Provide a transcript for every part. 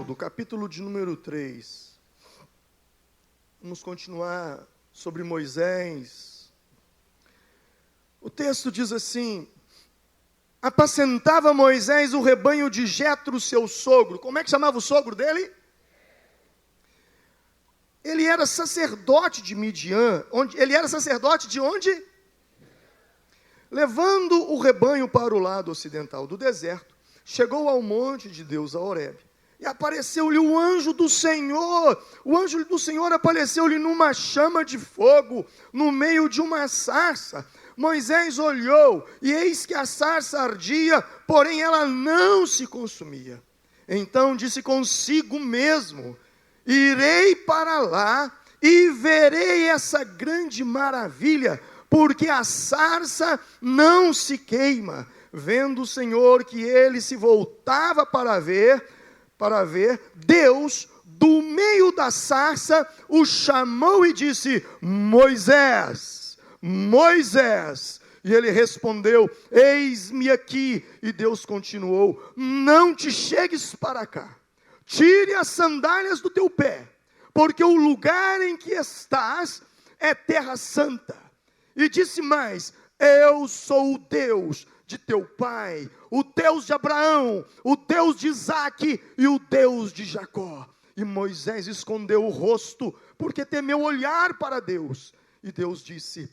Êxodo, capítulo de número 3. Vamos continuar sobre Moisés. O texto diz assim: apacentava Moisés o rebanho de Jetro, seu sogro. Como é que chamava o sogro dele? Ele era sacerdote de Midian. Ele era sacerdote de onde? Levando o rebanho para o lado ocidental do deserto, chegou ao monte de Deus, a Horebe, e apareceu-lhe o anjo do Senhor. O anjo do Senhor apareceu-lhe numa chama de fogo, no meio de uma sarça. Moisés olhou, e eis que a sarça ardia, porém ela não se consumia. Então disse consigo mesmo: irei para lá e verei essa grande maravilha, porque a sarça não se queima. Vendo o Senhor que ele se voltava para ver, Deus, do meio da sarça, o chamou e disse: Moisés, Moisés. E ele respondeu: eis-me aqui. E Deus continuou: não te chegues para cá, tire as sandálias do teu pé, porque o lugar em que estás é terra santa. E disse mais: eu sou o Deus de teu pai, o Deus de Abraão, o Deus de Isaque e o Deus de Jacó. E Moisés escondeu o rosto, porque temeu olhar para Deus. E Deus disse: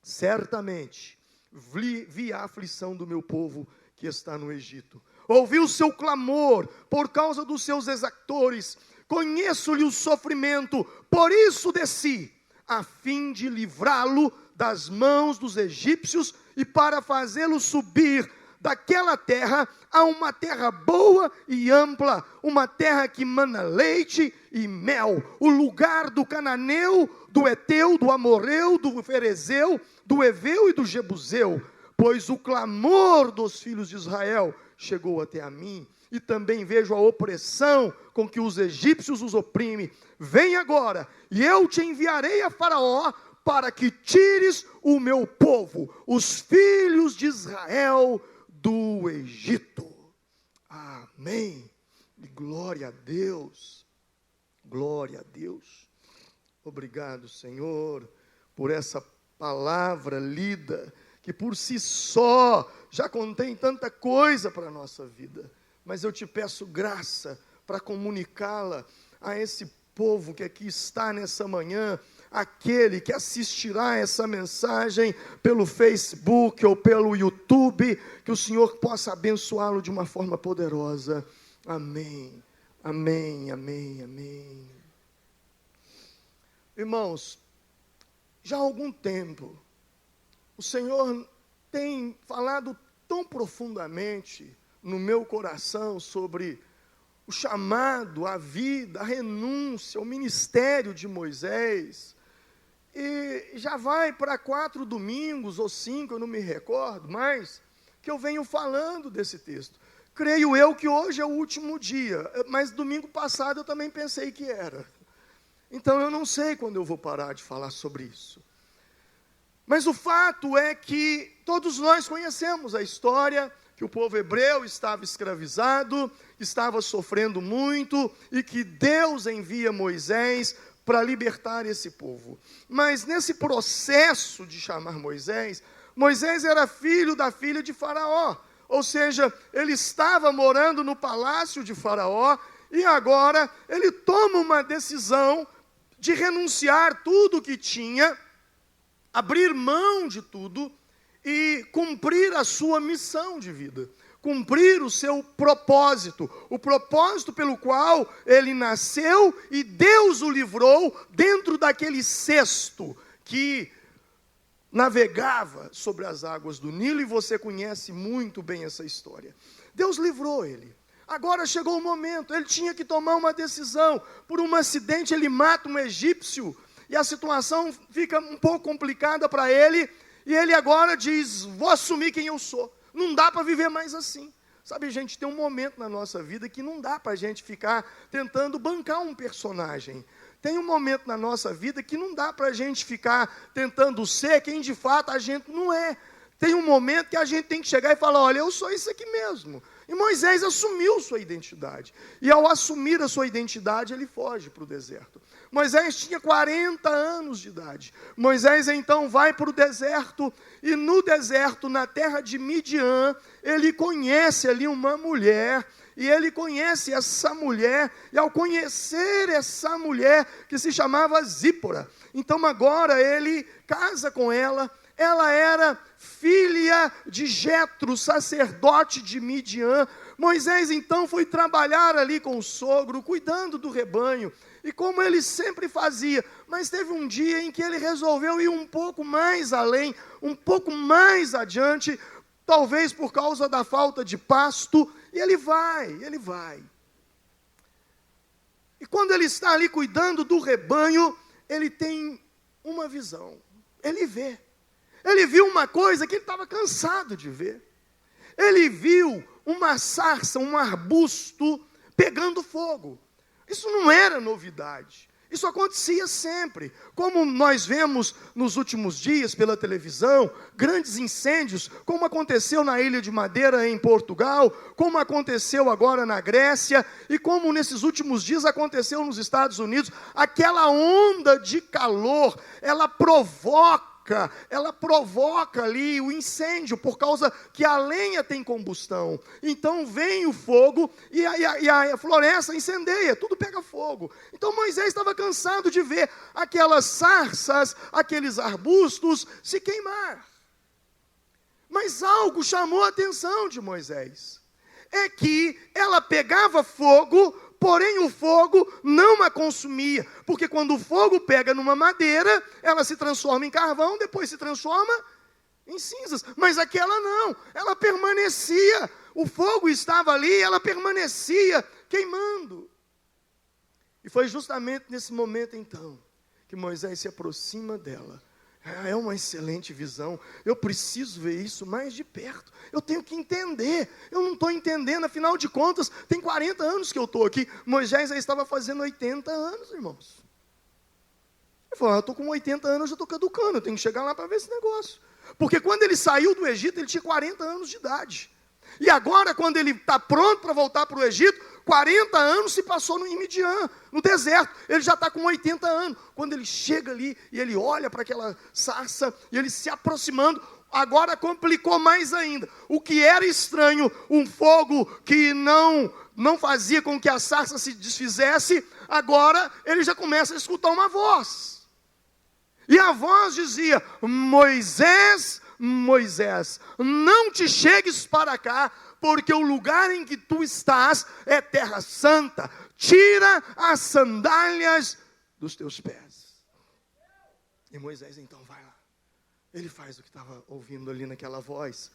certamente vi a aflição do meu povo que está no Egito. Ouvi o seu clamor por causa dos seus exactores. Conheço-lhe o sofrimento, por isso desci, a fim de livrá-lo das mãos dos egípcios e para fazê-lo subir daquela terra a uma terra boa e ampla, uma terra que mana leite e mel, o lugar do cananeu, do eteu, do amorreu, do ferezeu, do eveu e do jebuseu. Pois o clamor dos filhos de Israel chegou até a mim, e também vejo a opressão com que os egípcios os oprimem. Vem agora, e eu te enviarei a Faraó, para que tires o meu povo, os filhos de Israel, do Egito. Amém. E glória a Deus. Glória a Deus. Obrigado, Senhor, por essa palavra lida, que por si só já contém tanta coisa para a nossa vida. Mas eu te peço graça para comunicá-la a esse povo que aqui está nessa manhã, aquele que assistirá essa mensagem pelo Facebook ou pelo YouTube, que o Senhor possa abençoá-lo de uma forma poderosa. Amém, amém, amém, amém. Irmãos, já há algum tempo, o Senhor tem falado tão profundamente no meu coração sobre o chamado, a vida, a renúncia, o ministério de Moisés. E já vai para 4 domingos ou 5, eu não me recordo mais, que eu venho falando desse texto. Creio eu que hoje é o último dia, mas domingo passado eu também pensei que era. Então eu não sei quando eu vou parar de falar sobre isso. Mas o fato é que todos nós conhecemos a história, que o povo hebreu estava escravizado, estava sofrendo muito, e que Deus envia Moisés para libertar esse povo. Mas nesse processo de chamar Moisés, Moisés era filho da filha de Faraó, ou seja, ele estava morando no palácio de Faraó, e agora ele toma uma decisão de renunciar tudo o que tinha, abrir mão de tudo e cumprir a sua missão de vida, cumprir o seu propósito, o propósito pelo qual ele nasceu e Deus o livrou dentro daquele cesto que navegava sobre as águas do Nilo, e você conhece muito bem essa história. Deus livrou ele. Agora chegou o momento, ele tinha que tomar uma decisão. Por um acidente ele mata um egípcio, e a situação fica um pouco complicada para ele, e ele agora diz: vou assumir quem eu sou. Não dá para viver mais assim. Sabe, gente, tem um momento na nossa vida que não dá para a gente ficar tentando bancar um personagem. Tem um momento na nossa vida que não dá para a gente ficar tentando ser quem de fato a gente não é. Tem um momento que a gente tem que chegar e falar: olha, eu sou isso aqui mesmo. E Moisés assumiu sua identidade. E ao assumir a sua identidade, ele foge para o deserto. Moisés tinha 40 anos de idade. Moisés então vai para o deserto, e no deserto, na terra de Midian, ele conhece ali uma mulher, e ele conhece essa mulher, e ao conhecer essa mulher, que se chamava Zípora, então agora ele casa com ela. Ela era filha de Jetro, sacerdote de Midian. Moisés então foi trabalhar ali com o sogro, cuidando do rebanho, e como ele sempre fazia, mas teve um dia em que ele resolveu ir um pouco mais além, um pouco mais adiante, talvez por causa da falta de pasto, e ele vai. E quando ele está ali cuidando do rebanho, ele tem uma visão, ele viu uma coisa que ele estava cansado de ver. Ele viu uma sarça, um arbusto pegando fogo. Isso não era novidade. Isso acontecia sempre. Como nós vemos nos últimos dias pela televisão, grandes incêndios, como aconteceu na Ilha de Madeira em Portugal, como aconteceu agora na Grécia, e como nesses últimos dias aconteceu nos Estados Unidos, aquela onda de calor, ela provoca ali o incêndio, por causa que a lenha tem combustão. Então vem o fogo e a floresta incendeia, tudo pega fogo. Então Moisés estava cansado de ver aquelas sarças, aqueles arbustos se queimar. Mas algo chamou a atenção de Moisés, é que ela pegava fogo, porém o fogo não a consumia, porque quando o fogo pega numa madeira, ela se transforma em carvão, depois se transforma em cinzas, mas aquela não, ela permanecia, o fogo estava ali, ela permanecia queimando. E foi justamente nesse momento então, que Moisés se aproxima dela. É uma excelente visão, eu preciso ver isso mais de perto, eu tenho que entender, eu não estou entendendo, afinal de contas, tem 40 anos que eu estou aqui. Moisés já estava fazendo 80 anos, irmãos. Ele falou, eu estou com 80 anos, já estou caducando, eu tenho que chegar lá para ver esse negócio. Porque quando ele saiu do Egito, ele tinha 40 anos de idade. E agora, quando ele está pronto para voltar para o Egito, 40 anos se passou em Midian, no deserto. Ele já está com 80 anos. Quando ele chega ali e ele olha para aquela sarça, e ele se aproximando, agora complicou mais ainda. O que era estranho, um fogo que não fazia com que a sarça se desfizesse, agora ele já começa a escutar uma voz. E a voz dizia, Moisés, Moisés, não te chegues para cá, porque o lugar em que tu estás é terra santa. Tira as sandálias dos teus pés. E Moisés então vai lá. Ele faz o que estava ouvindo ali naquela voz.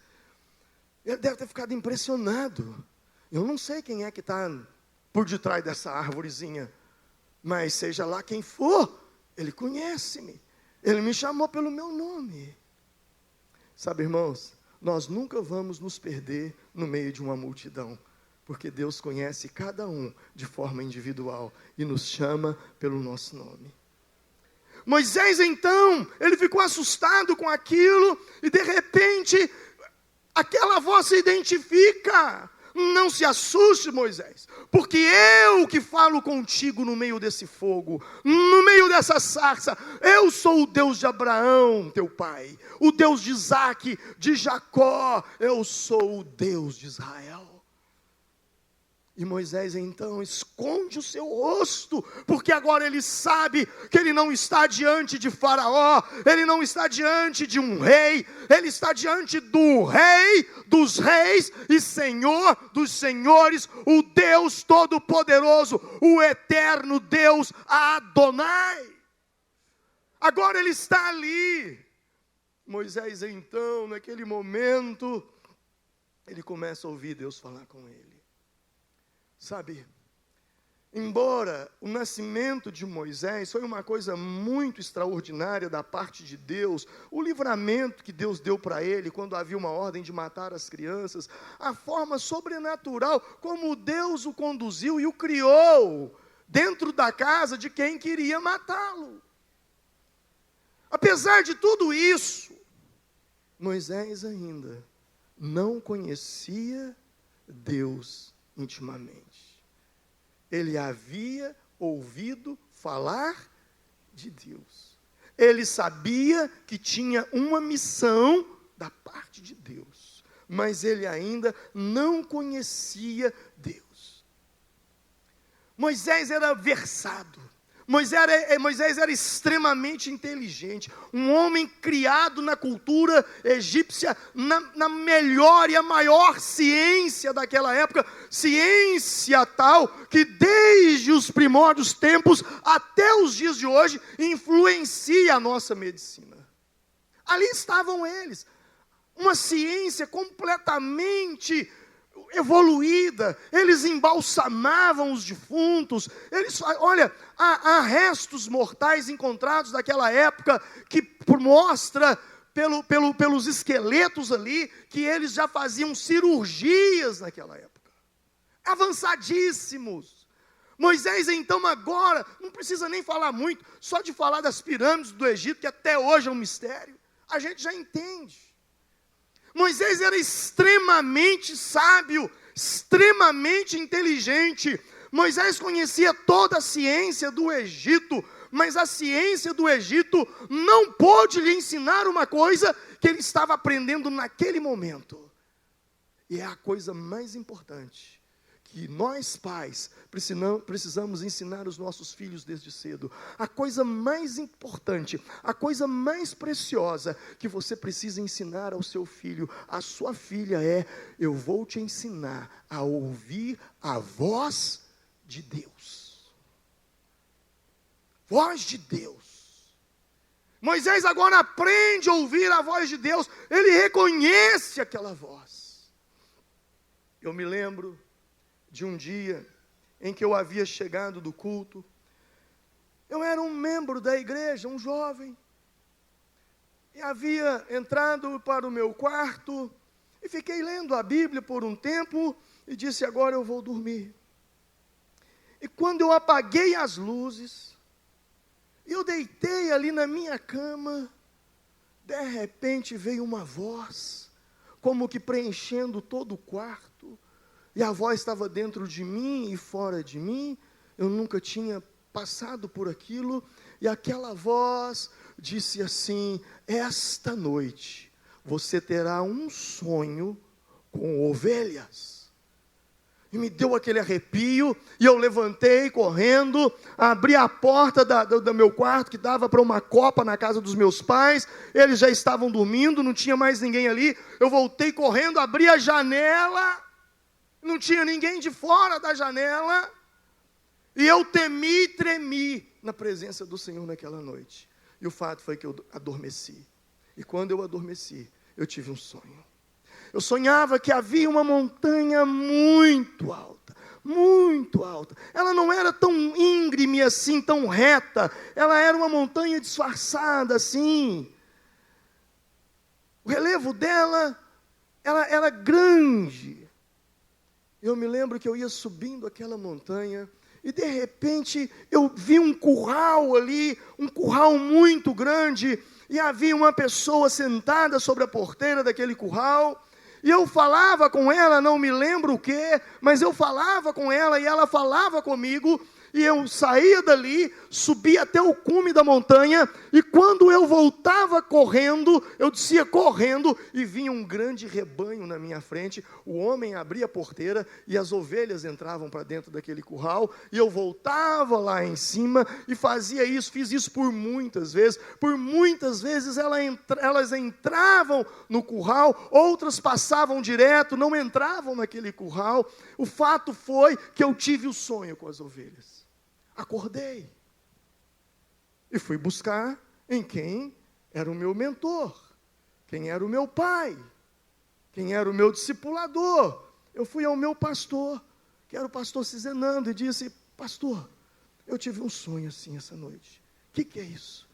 Ele deve ter ficado impressionado. Eu não sei quem é que está por detrás dessa árvorezinha, mas seja lá quem for, ele conhece-me. Ele me chamou pelo meu nome. Sabe, irmãos, nós nunca vamos nos perder no meio de uma multidão, porque Deus conhece cada um de forma individual e nos chama pelo nosso nome. Moisés então, ele ficou assustado com aquilo, e de repente, aquela voz se identifica. Não se assuste, Moisés, porque eu que falo contigo no meio desse fogo, no meio dessa sarça, eu sou o Deus de Abraão, teu pai, o Deus de Isaque, de Jacó, eu sou o Deus de Israel. E Moisés então esconde o seu rosto, porque agora ele sabe que ele não está diante de Faraó, ele não está diante de um rei, ele está diante do Rei dos reis e Senhor dos senhores, o Deus Todo-Poderoso, o eterno Deus Adonai. Agora ele está ali. Moisés então, naquele momento, ele começa a ouvir Deus falar com ele. Sabe, embora o nascimento de Moisés foi uma coisa muito extraordinária da parte de Deus, o livramento que Deus deu para ele quando havia uma ordem de matar as crianças, a forma sobrenatural como Deus o conduziu e o criou dentro da casa de quem queria matá-lo. Apesar de tudo isso, Moisés ainda não conhecia Deus intimamente. Ele havia ouvido falar de Deus. Ele sabia que tinha uma missão da parte de Deus, mas ele ainda não conhecia Deus. Moisés era versado. Moisés era extremamente inteligente, um homem criado na cultura egípcia, na melhor e a maior ciência daquela época, ciência tal que desde os primórdios tempos até os dias de hoje influencia a nossa medicina. Ali estavam eles, uma ciência completamente evoluída, eles embalsamavam os defuntos, há restos mortais encontrados daquela época, que mostra pelos esqueletos ali, que eles já faziam cirurgias naquela época, avançadíssimos. Moisés então agora, não precisa nem falar muito, só de falar das pirâmides do Egito, que até hoje é um mistério, a gente já entende. Moisés era extremamente sábio, extremamente inteligente. Moisés conhecia toda a ciência do Egito, mas a ciência do Egito não pôde lhe ensinar uma coisa que ele estava aprendendo naquele momento. E é a coisa mais importante que nós pais precisamos ensinar os nossos filhos desde cedo. A coisa mais importante, a coisa mais preciosa que você precisa ensinar ao seu filho, à sua filha eu vou te ensinar a ouvir a voz de Deus. Voz de Deus. Moisés agora aprende a ouvir a voz de Deus, ele reconhece aquela voz. Eu me lembro de um dia em que eu havia chegado do culto. Eu era um membro da igreja, um jovem, e havia entrado para o meu quarto, e fiquei lendo a Bíblia por um tempo, e disse, agora eu vou dormir. E quando eu apaguei as luzes, eu deitei ali na minha cama, de repente veio uma voz, como que preenchendo todo o quarto, e a voz estava dentro de mim e fora de mim, eu nunca tinha passado por aquilo, e aquela voz disse assim, esta noite você terá um sonho com ovelhas. E me deu aquele arrepio, e eu levantei correndo, abri a porta do meu quarto, que dava para uma copa na casa dos meus pais, eles já estavam dormindo, não tinha mais ninguém ali, eu voltei correndo, abri a janela, não tinha ninguém de fora da janela, e eu temi e tremi na presença do Senhor naquela noite. E o fato foi que eu adormeci, e quando eu adormeci, eu tive um sonho. Eu sonhava que havia uma montanha muito alta, ela não era tão íngreme assim, tão reta, ela era uma montanha disfarçada assim, o relevo dela, ela era grande. Eu me lembro que eu ia subindo aquela montanha, e de repente eu vi um curral ali, um curral muito grande, e havia uma pessoa sentada sobre a porteira daquele curral, e eu falava com ela, não me lembro o que, mas eu falava com ela, e ela falava comigo, e eu saía dali, subia até o cume da montanha, e quando eu voltava correndo, eu descia correndo, e vinha um grande rebanho na minha frente, o homem abria a porteira, e as ovelhas entravam para dentro daquele curral, e eu voltava lá em cima, e fazia isso, fiz isso por muitas vezes elas entravam no curral, outras passavam direto, não entravam naquele curral. O fato foi que eu tive o sonho com as ovelhas. Acordei e fui buscar em quem era o meu mentor, quem era o meu pai, quem era o meu discipulador. Eu fui ao meu pastor, que era o pastor Cizenando, e disse, pastor, eu tive um sonho assim essa noite. O que é isso?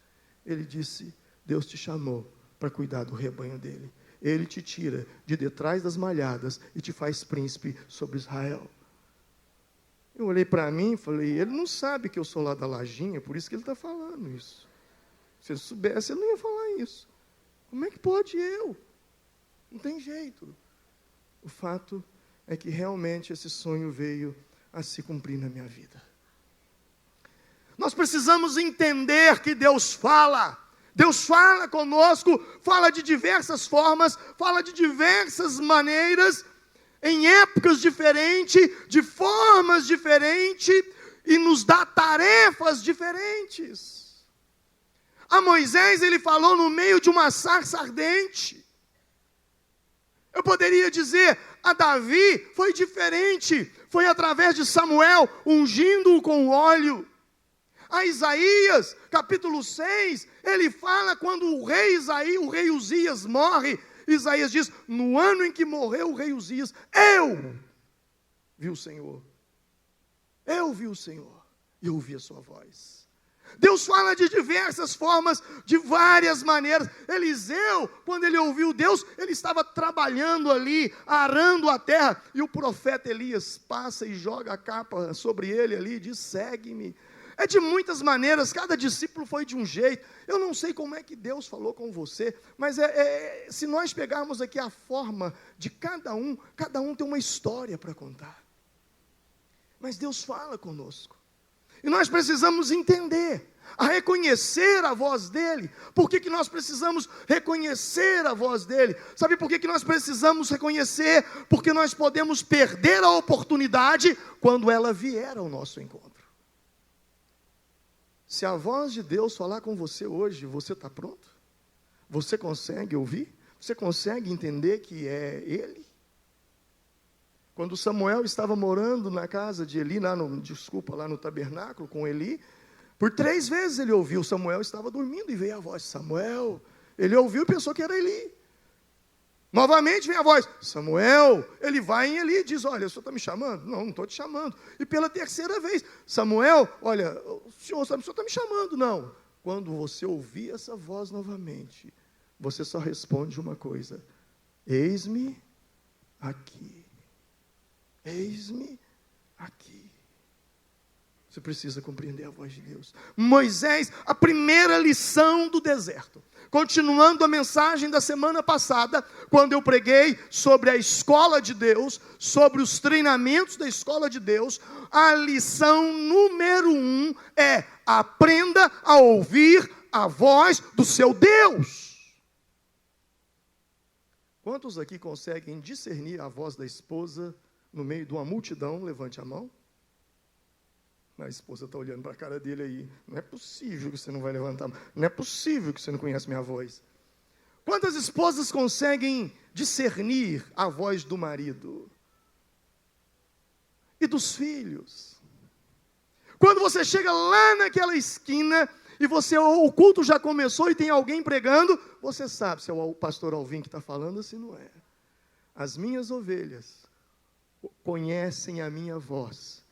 Ele disse, Deus te chamou para cuidar do rebanho dele. Ele te tira de detrás das malhadas e te faz príncipe sobre Israel. Eu olhei para mim e falei, ele não sabe que eu sou lá da Lajinha, por isso que ele está falando isso. Se ele soubesse, ele não ia falar isso. Como é que pode eu? Não tem jeito. O fato é que realmente esse sonho veio a se cumprir na minha vida. Nós precisamos entender que Deus fala conosco, fala de diversas formas, fala de diversas maneiras, em épocas diferentes, de formas diferentes, e nos dá tarefas diferentes. A Moisés ele falou no meio de uma sarça ardente. Eu poderia dizer, a Davi foi diferente, foi através de Samuel, ungindo-o com óleo. A Isaías, capítulo 6, ele fala quando o rei Uzias morre. Isaías diz, no ano em que morreu o rei Uzias, eu vi o Senhor. Eu vi o Senhor e ouvi a sua voz. Deus fala de diversas formas, de várias maneiras. Eliseu, quando ele ouviu Deus, ele estava trabalhando ali, arando a terra, e o profeta Elias passa e joga a capa sobre ele ali e diz, segue-me. É de muitas maneiras, cada discípulo foi de um jeito. Eu não sei como é que Deus falou com você, mas se nós pegarmos aqui a forma de cada um tem uma história para contar. Mas Deus fala conosco. E nós precisamos entender, a reconhecer a voz dEle. Por que nós precisamos reconhecer a voz dEle? Sabe por que nós precisamos reconhecer? Porque nós podemos perder a oportunidade quando ela vier ao nosso encontro. Se a voz de Deus falar com você hoje, você está pronto? Você consegue ouvir? Você consegue entender que é Ele? Quando Samuel estava morando na casa de Eli, lá no tabernáculo com Eli, por 3 vezes ele ouviu, Samuel estava dormindo e veio a voz, Samuel. Ele ouviu e pensou que era Eli. Novamente vem a voz, Samuel. Ele vai em Eli e diz, olha, o senhor está me chamando? Não estou te chamando. E pela 3ª vez, Samuel, olha, o senhor está me chamando? Não. Quando você ouvir essa voz novamente, você só responde uma coisa, eis-me aqui. Eis-me aqui. Você precisa compreender a voz de Deus. Moisés, a primeira lição do deserto. Continuando a mensagem da semana passada, quando eu preguei sobre a escola de Deus, sobre os treinamentos da escola de Deus, a lição número 1 é: aprenda a ouvir a voz do seu Deus. Quantos aqui conseguem discernir a voz da esposa no meio de uma multidão? Levante a mão. A esposa está olhando para a cara dele aí. Não é possível que você não vai levantar a mão. Não é possível que você não conhece minha voz. Quantas esposas conseguem discernir a voz do marido? E dos filhos? Quando você chega lá naquela esquina e o culto já começou e tem alguém pregando, você sabe se é o pastor Alvim que está falando ou se não é. As minhas ovelhas conhecem a minha voz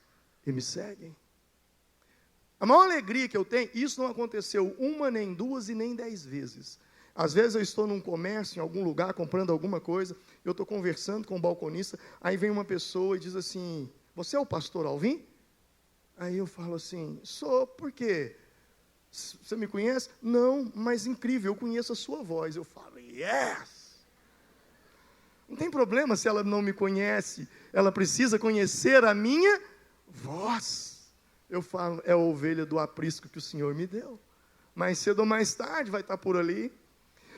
e me seguem. A maior alegria que eu tenho, isso não aconteceu 1, nem 2 e nem 10 vezes. Às vezes eu estou num comércio, em algum lugar, comprando alguma coisa, eu estou conversando com o balconista, aí vem uma pessoa e diz assim, você é o pastor Alvim? Aí eu falo assim, sou, por quê? Você me conhece? Não, mas incrível, eu conheço a sua voz. Eu falo, yes! Não tem problema se ela não me conhece, ela precisa conhecer a minha voz. Eu falo, é a ovelha do aprisco que o Senhor me deu. Mais cedo ou mais tarde vai estar por ali.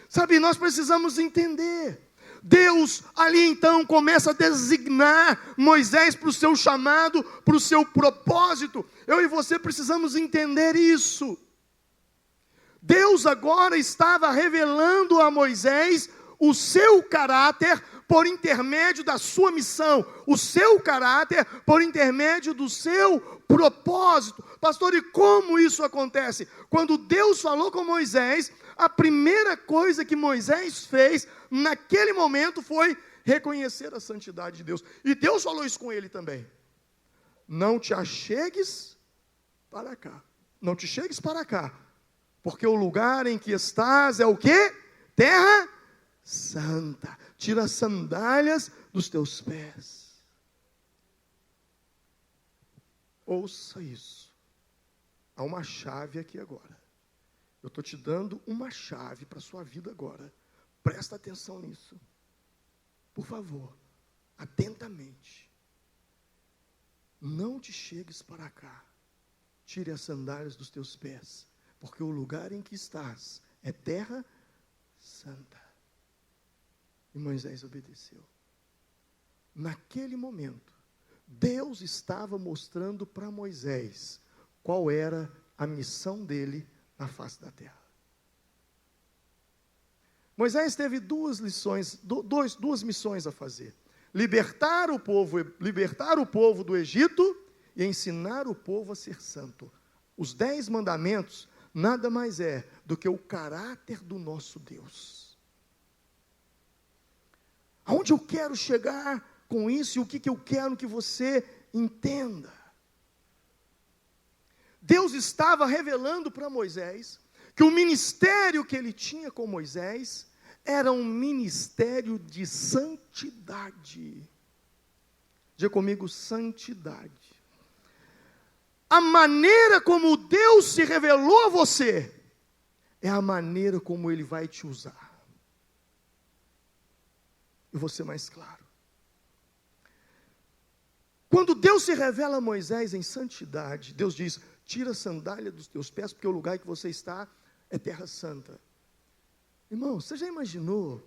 Sabe, nós precisamos entender. Deus ali então começa a designar Moisés para o seu chamado, para o seu propósito. Eu e você precisamos entender isso. Deus agora estava revelando a Moisés o seu caráter por intermédio da sua missão, o seu caráter por intermédio do seu propósito. Pastor, e como isso acontece? Quando Deus falou com Moisés, a primeira coisa que Moisés fez naquele momento foi reconhecer a santidade de Deus. E Deus falou isso com ele também. Não te achegues para cá. Não te chegues para cá. Porque o lugar em que estás é o quê? Terra santa. Tira as sandálias dos teus pés. Ouça isso. Há uma chave aqui agora. Eu estou te dando uma chave para a sua vida agora. Presta atenção nisso. Por favor. atentamente. Não te chegues para cá. Tire as sandálias dos teus pés, porque o lugar em que estás é terra santa. E Moisés obedeceu. Naquele momento, Deus estava mostrando para Moisés qual era a missão dele na face da terra. Moisés teve duas missões a fazer: libertar o povo do Egito e ensinar o povo a ser santo. Os 10 mandamentos nada mais é do que o caráter do nosso Deus. Aonde eu quero chegar com isso e o que eu quero que você entenda? Deus estava revelando para Moisés que o ministério que ele tinha com Moisés era um ministério de santidade. Diga comigo, santidade. A maneira como Deus se revelou a você é a maneira como Ele vai te usar. Eu vou ser mais claro. Quando Deus se revela a Moisés em santidade, Deus diz: tira a sandália dos teus pés, porque o lugar que você está é terra santa. Irmão, você já imaginou?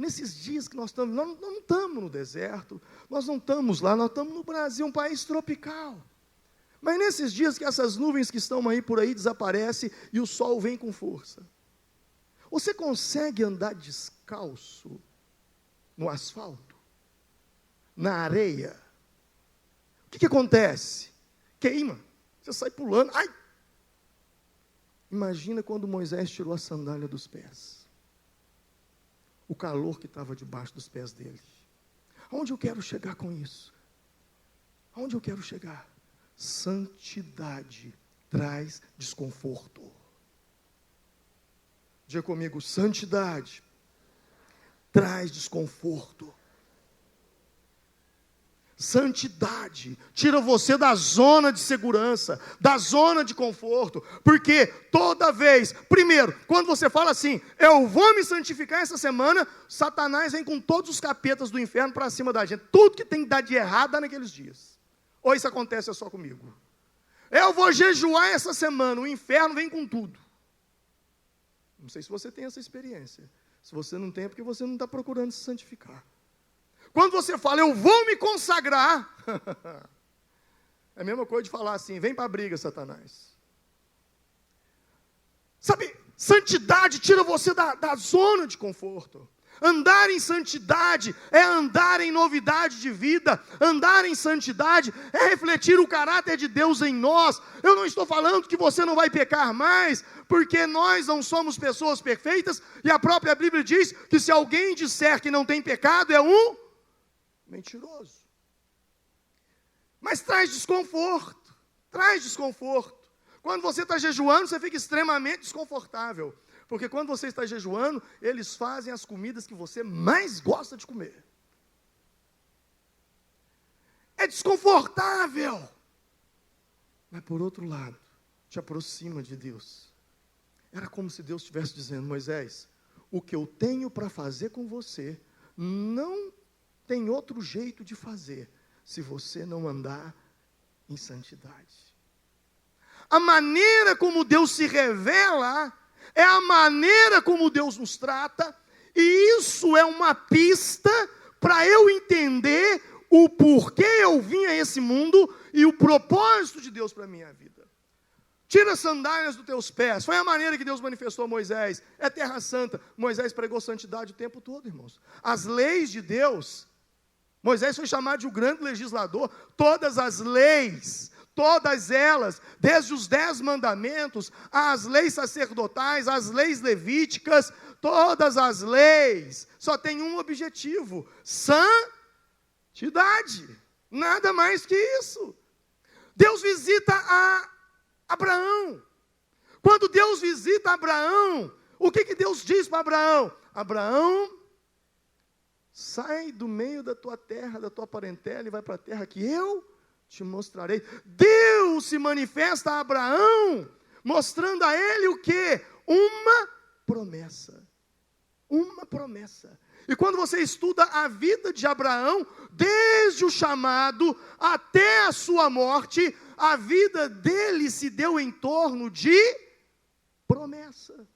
Nesses dias que nós estamos, nós não estamos no deserto, nós não estamos lá, nós estamos no Brasil, um país tropical. Mas nesses dias que essas nuvens que estão aí por aí desaparecem e o sol vem com força, você consegue andar descalço no asfalto, na areia? O que acontece? Queima, você sai pulando, ai! Imagina quando Moisés tirou a sandália dos pés, o calor que estava debaixo dos pés dele. Aonde eu quero chegar com isso? Aonde eu quero chegar? Santidade traz desconforto. Diga comigo, santidade traz desconforto. Santidade tira você da zona de segurança, da zona de conforto, porque toda vez, primeiro, quando você fala assim, eu vou me santificar essa semana, Satanás vem com todos os capetas do inferno para cima da gente, tudo que tem que dar de errado dá naqueles dias. Ou isso acontece só comigo? Eu vou jejuar essa semana, o inferno vem com tudo. Não sei se você tem essa experiência. Se você não tem, é porque você não está procurando se santificar. Quando você fala, eu vou me consagrar, é a mesma coisa de falar assim, vem para a briga, Satanás. Sabe, santidade tira você da zona de conforto. Andar em santidade é andar em novidade de vida. Andar em santidade é refletir o caráter de Deus em nós. Eu não estou falando que você não vai pecar mais, porque nós não somos pessoas perfeitas, e a própria Bíblia diz que se alguém disser que não tem pecado, é um mentiroso. Mas traz desconforto. Quando você está jejuando, você fica extremamente desconfortável. Porque quando você está jejuando, eles fazem as comidas que você mais gosta de comer. É desconfortável. Mas por outro lado, te aproxima de Deus. Era como se Deus estivesse dizendo, Moisés, o que eu tenho para fazer com você, não tem outro jeito de fazer, se você não andar em santidade. A maneira como Deus se revela é a maneira como Deus nos trata, e isso é uma pista para eu entender o porquê eu vim a esse mundo e o propósito de Deus para a minha vida. Tira as sandálias dos teus pés, foi a maneira que Deus manifestou a Moisés, é terra santa. Moisés pregou santidade o tempo todo, irmãos. As leis de Deus, Moisés foi chamado de um grande legislador, todas as leis, todas elas, desde os 10 mandamentos, as leis sacerdotais, as leis levíticas, todas as leis, só tem um objetivo, santidade, nada mais que isso. Deus visita a Abraão. Quando Deus visita Abraão, o que Deus diz para Abraão? Abraão, sai do meio da tua terra, da tua parentela e vai para a terra que eu te mostrarei. Deus se manifesta a Abraão, mostrando a ele o quê? Uma promessa. Uma promessa. E quando você estuda a vida de Abraão, desde o chamado até a sua morte, a vida dele se deu em torno de promessa.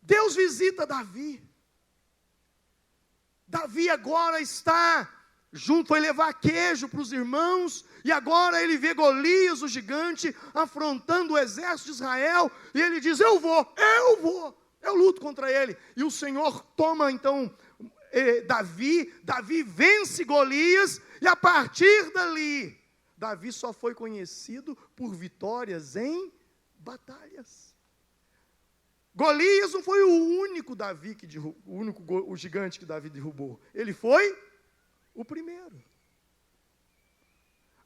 Deus visita Davi. Davi agora está junto, foi levar queijo para os irmãos, e agora ele vê Golias, o gigante, afrontando o exército de Israel, e ele diz, eu luto contra ele. E o Senhor toma então Davi vence Golias, e a partir dali, Davi só foi conhecido por vitórias em batalhas. Golias não foi o único o gigante que Davi derrubou. Ele foi o primeiro.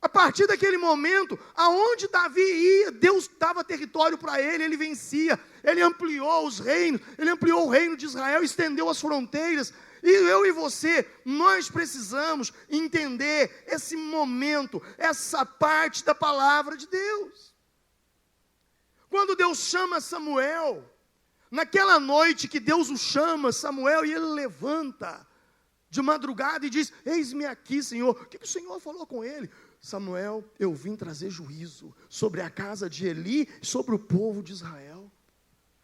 A partir daquele momento, aonde Davi ia, Deus dava território para ele, ele vencia. Ele ampliou os reinos, ele ampliou o reino de Israel, estendeu as fronteiras. E eu e você, nós precisamos entender esse momento, essa parte da palavra de Deus. Quando Deus chama Samuel, naquela noite que Deus o chama, Samuel, e ele levanta de madrugada e diz, eis-me aqui, Senhor. O que o Senhor falou com ele? Samuel, eu vim trazer juízo sobre a casa de Eli e sobre o povo de Israel.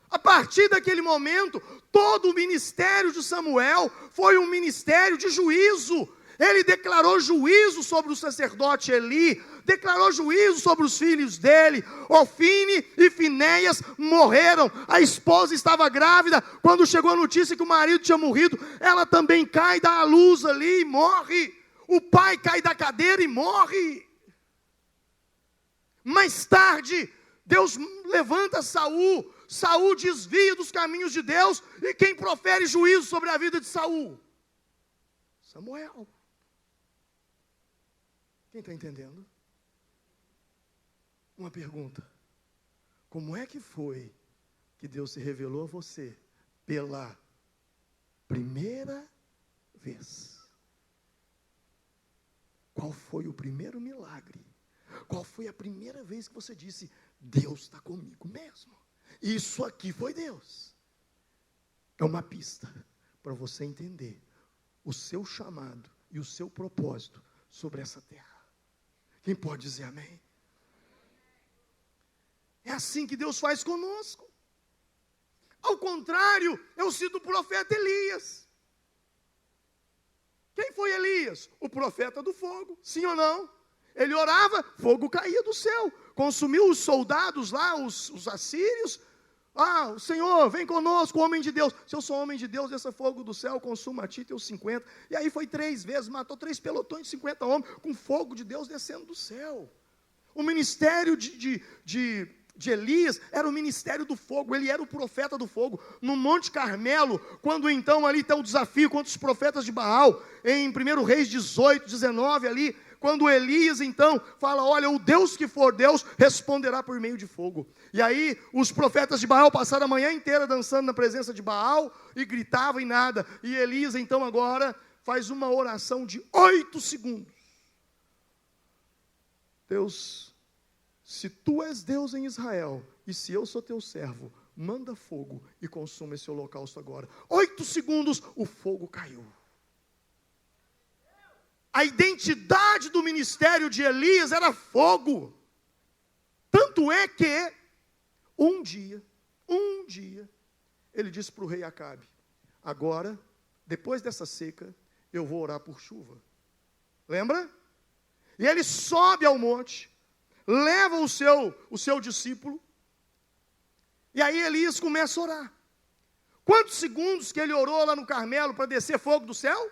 A partir daquele momento, todo o ministério de Samuel foi um ministério de juízo. Ele declarou juízo sobre o sacerdote Eli, declarou juízo sobre os filhos dele. Ofine e Finéias morreram. A esposa estava grávida. Quando chegou a notícia que o marido tinha morrido, ela também cai, dá à luz ali e morre. O pai cai da cadeira e morre. Mais tarde, Deus levanta Saul. Saul desvia dos caminhos de Deus. E quem profere juízo sobre a vida de Saul? Samuel. Quem está entendendo? Uma pergunta. Como é que foi que Deus se revelou a você pela primeira vez? Qual foi o primeiro milagre? Qual foi a primeira vez que você disse, Deus está comigo mesmo? Isso aqui foi Deus. É uma pista para você entender o seu chamado e o seu propósito sobre essa terra. Quem pode dizer amém? É assim que Deus faz conosco. Ao contrário, eu cito o profeta Elias. Quem foi Elias? O profeta do fogo, sim ou não? Ele orava, fogo caía do céu, consumiu os soldados lá, os assírios. O Senhor, vem conosco, homem de Deus. Se eu sou homem de Deus, esse fogo do céu consuma a ti, teus 50. E aí foi 3 vezes, matou 3 pelotões de 50 homens, com fogo de Deus descendo do céu. O ministério de Elias era o ministério do fogo, ele era o profeta do fogo. No Monte Carmelo, quando então ali está o desafio contra os profetas de Baal, em 1 Reis 18, 19 ali, quando Elias então fala, olha, o Deus que for Deus, responderá por meio de fogo. E aí os profetas de Baal passaram a manhã inteira dançando na presença de Baal, e gritavam e nada. E Elias então agora faz uma oração de 8 segundos. Deus, se tu és Deus em Israel, e se eu sou teu servo, manda fogo e consuma esse holocausto agora. 8 segundos, o fogo caiu. A identidade do ministério de Elias era fogo. Tanto é que, um dia, ele disse para o rei Acabe, agora, depois dessa seca, eu vou orar por chuva. Lembra? E ele sobe ao monte, leva o seu discípulo, e aí Elias começa a orar. Quantos segundos que ele orou lá no Carmelo para descer fogo do céu?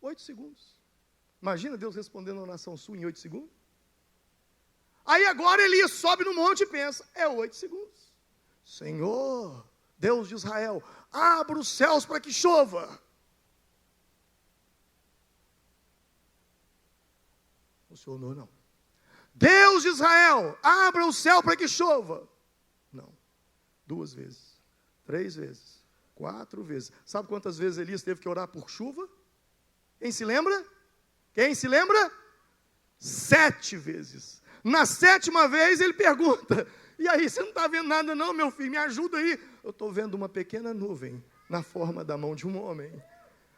8 segundos. Imagina Deus respondendo a oração sua em 8 segundos. Aí agora Elias sobe no monte e pensa, é 8 segundos. Senhor, Deus de Israel, abra os céus para que chova. Funcionou não. Deus de Israel, abra o céu para que chova. Não. 2 vezes, 3 vezes, 4 vezes. Sabe quantas vezes Elias teve que orar por chuva? Quem se lembra? Quem se lembra? 7 vezes. Na 7ª vez ele pergunta, e aí, você não está vendo nada não, meu filho? Me ajuda aí. Eu estou vendo uma pequena nuvem na forma da mão de um homem.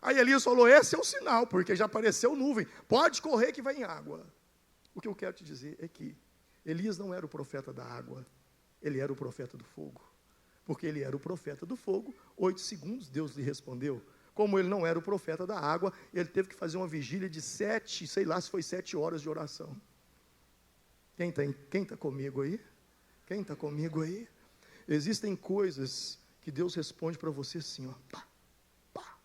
Aí Elias falou, esse é o sinal, porque já apareceu nuvem, pode correr que vai em água. O que eu quero te dizer é que Elias não era o profeta da água, ele era o profeta do fogo. Porque ele era o profeta do fogo, 8 segundos Deus lhe respondeu. Como ele não era o profeta da água, ele teve que fazer uma vigília de 7, sei lá se foi 7 horas de oração. Quem está comigo aí? Quem está comigo aí? Existem coisas que Deus responde para você assim, ó. Pá, pá,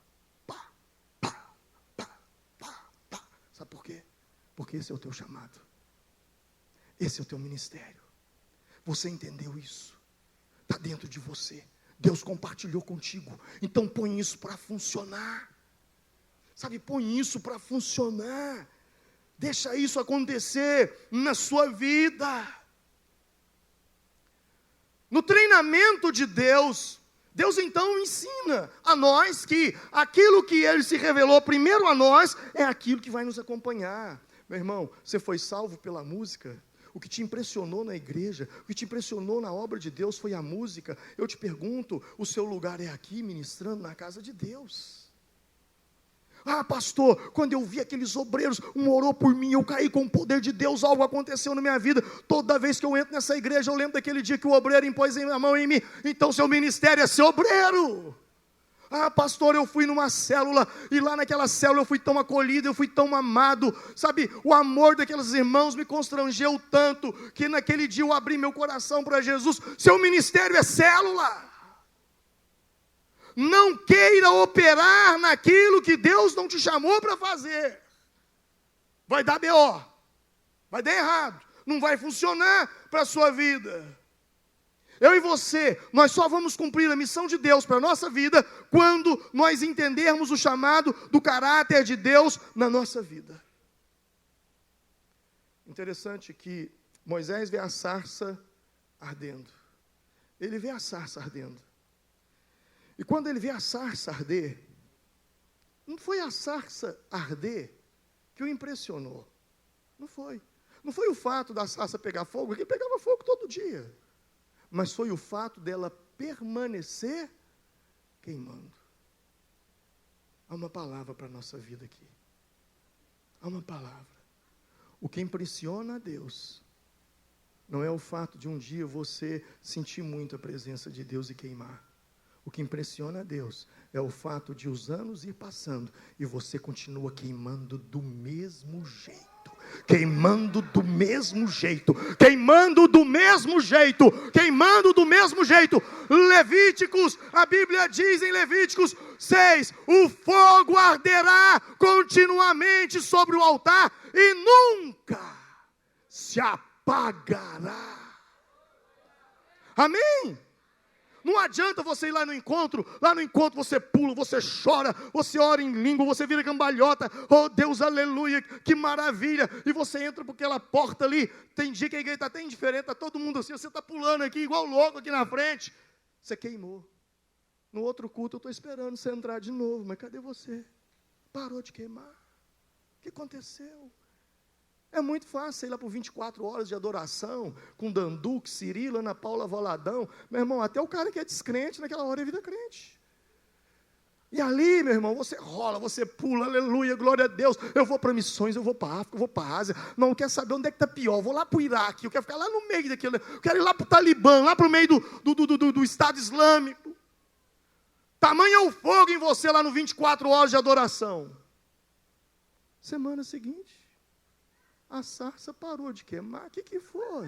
pá, pá, pá, pá, pá. Sabe por quê? Porque esse é o teu chamado. Esse é o teu ministério. Você entendeu isso? Está dentro de você. Deus compartilhou contigo. Então põe isso para funcionar. Sabe, põe isso para funcionar. Deixa isso acontecer na sua vida. No treinamento de Deus, Deus então ensina a nós que aquilo que Ele se revelou primeiro a nós, é aquilo que vai nos acompanhar. Meu irmão, você foi salvo pela música? O que te impressionou na igreja, o que te impressionou na obra de Deus foi a música. Eu te pergunto, o seu lugar é aqui, ministrando na casa de Deus. Ah, pastor, quando eu vi aqueles obreiros, um orou por mim, eu caí com o poder de Deus, algo aconteceu na minha vida. Toda vez que eu entro nessa igreja, eu lembro daquele dia que o obreiro impôs a mão em mim. Então seu ministério é ser obreiro. Ah, pastor, eu fui numa célula, e lá naquela célula eu fui tão acolhido, eu fui tão amado. Sabe, o amor daqueles irmãos me constrangeu tanto, que naquele dia eu abri meu coração para Jesus. Seu ministério é célula. Não queira operar naquilo que Deus não te chamou para fazer. Vai dar BO, vai dar errado, não vai funcionar para a sua vida. Eu e você, nós só vamos cumprir a missão de Deus para a nossa vida quando nós entendermos o chamado do caráter de Deus na nossa vida. Interessante que Moisés vê a sarça ardendo. Ele vê a sarça ardendo. E quando ele vê a sarça arder, não foi a sarça arder que o impressionou. Não foi. Não foi o fato da sarça pegar fogo, porque pegava fogo todo dia. Mas foi o fato dela permanecer queimando. Há uma palavra para a nossa vida aqui. Há uma palavra. O que impressiona a Deus não é o fato de um dia você sentir muito a presença de Deus e queimar. O que impressiona a Deus é o fato de os anos ir passando e você continua queimando do mesmo jeito. Queimando do mesmo jeito, queimando do mesmo jeito, queimando do mesmo jeito. Levíticos, a Bíblia diz em Levíticos 6, o fogo arderá continuamente sobre o altar e nunca se apagará. Amém? Não adianta você ir lá no encontro você pula, você chora, você ora em língua, você vira cambalhota, oh Deus, aleluia, que maravilha, e você entra por aquela porta ali, tem dia que a igreja está até indiferente, está todo mundo assim, você está pulando aqui, igual louco aqui na frente, você queimou. No outro culto eu estou esperando você entrar de novo, mas cadê você? Parou de queimar. O que aconteceu? É muito fácil ir lá por 24 horas de adoração, com Danduque, Cirilo, Ana Paula Valadão. Meu irmão, até o cara que é descrente, naquela hora é vida crente. E ali, meu irmão, você rola, você pula, aleluia, glória a Deus. Eu vou para missões, eu vou para a África, eu vou para a Ásia. Não quer saber onde é que está pior, eu vou lá para o Iraque, eu quero ficar lá no meio daquilo. Eu quero ir lá para o Talibã, lá para o meio do Estado Islâmico. Tamanho é o fogo em você lá no 24 horas de adoração. Semana seguinte, a sarça parou de queimar. O que foi?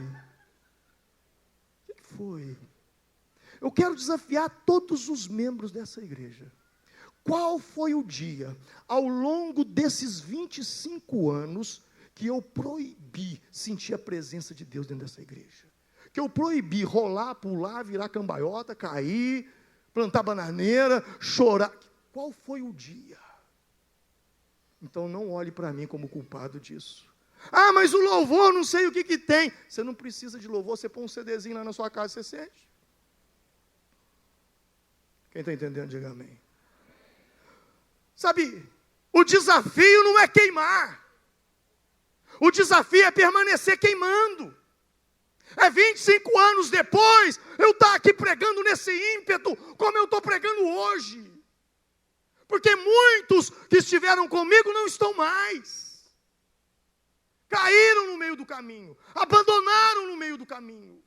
O que foi? Eu quero desafiar todos os membros dessa igreja. Qual foi o dia, ao longo desses 25 anos, que eu proibi sentir a presença de Deus dentro dessa igreja? Que eu proibi rolar, pular, virar cambaiota, cair, plantar bananeira, chorar. Qual foi o dia? Então não olhe para mim como culpado disso. Ah, mas o louvor, não sei o que tem. Você não precisa de louvor, você põe um CDzinho lá na sua casa, você sente. Quem está entendendo, diga amém. Sabe, o desafio não é queimar. O desafio é permanecer queimando. É 25 anos depois, eu estou aqui pregando nesse ímpeto, como eu estou pregando hoje. Porque muitos que estiveram comigo não estão mais. Caíram no meio do caminho, abandonaram no meio do caminho.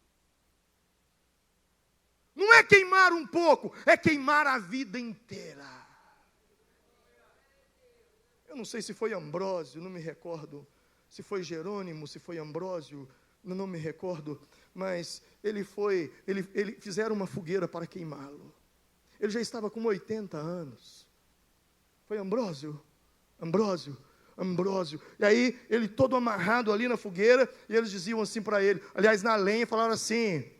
Não é queimar um pouco, é queimar a vida inteira. Eu não sei se foi Ambrósio, não me recordo. Se foi Jerônimo, se foi Ambrósio, não me recordo. Mas ele fizeram uma fogueira para queimá-lo. Ele já estava com 80 anos. Foi Ambrósio. E aí, ele todo amarrado ali na fogueira, e eles diziam assim para ele, aliás, na lenha, falaram assim: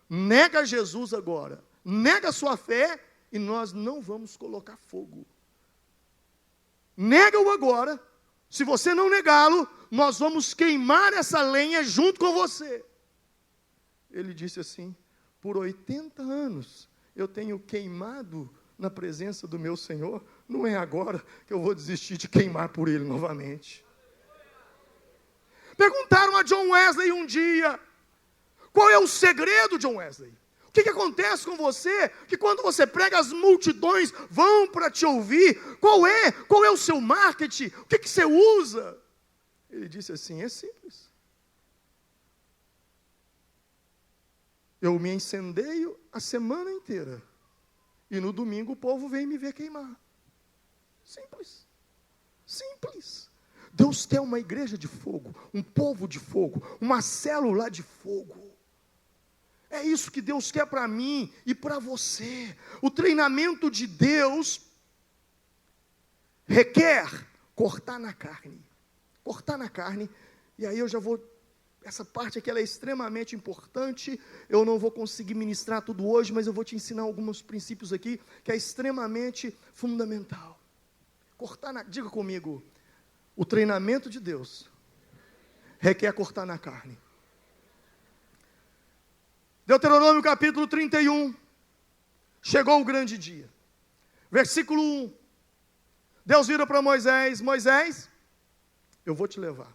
nega Jesus agora, nega a sua fé, e nós não vamos colocar fogo. Nega-o agora, se você não negá-lo, nós vamos queimar essa lenha junto com você. Ele disse assim: por 80 anos, eu tenho queimado na presença do meu Senhor, não é agora que eu vou desistir de queimar por Ele novamente. Perguntaram a John Wesley um dia, qual é o segredo, John Wesley? O que acontece com você, que quando você prega as multidões vão para te ouvir? Qual é o seu marketing? O que você usa? Ele disse assim: é simples. Eu me incendeio a semana inteira. E no domingo o povo vem me ver queimar. Simples. Simples. Deus quer uma igreja de fogo, um povo de fogo, uma célula de fogo. É isso que Deus quer para mim e para você. O treinamento de Deus requer cortar na carne. Cortar na carne. E aí eu já vou... Essa parte aqui ela é extremamente importante. Eu não vou conseguir ministrar tudo hoje, mas eu vou te ensinar alguns princípios aqui, que é extremamente fundamental. Diga comigo, o treinamento de Deus requer cortar na carne. Deuteronômio capítulo 31, chegou o grande dia. Versículo 1, Deus vira para Moisés: Moisés, eu vou te levar.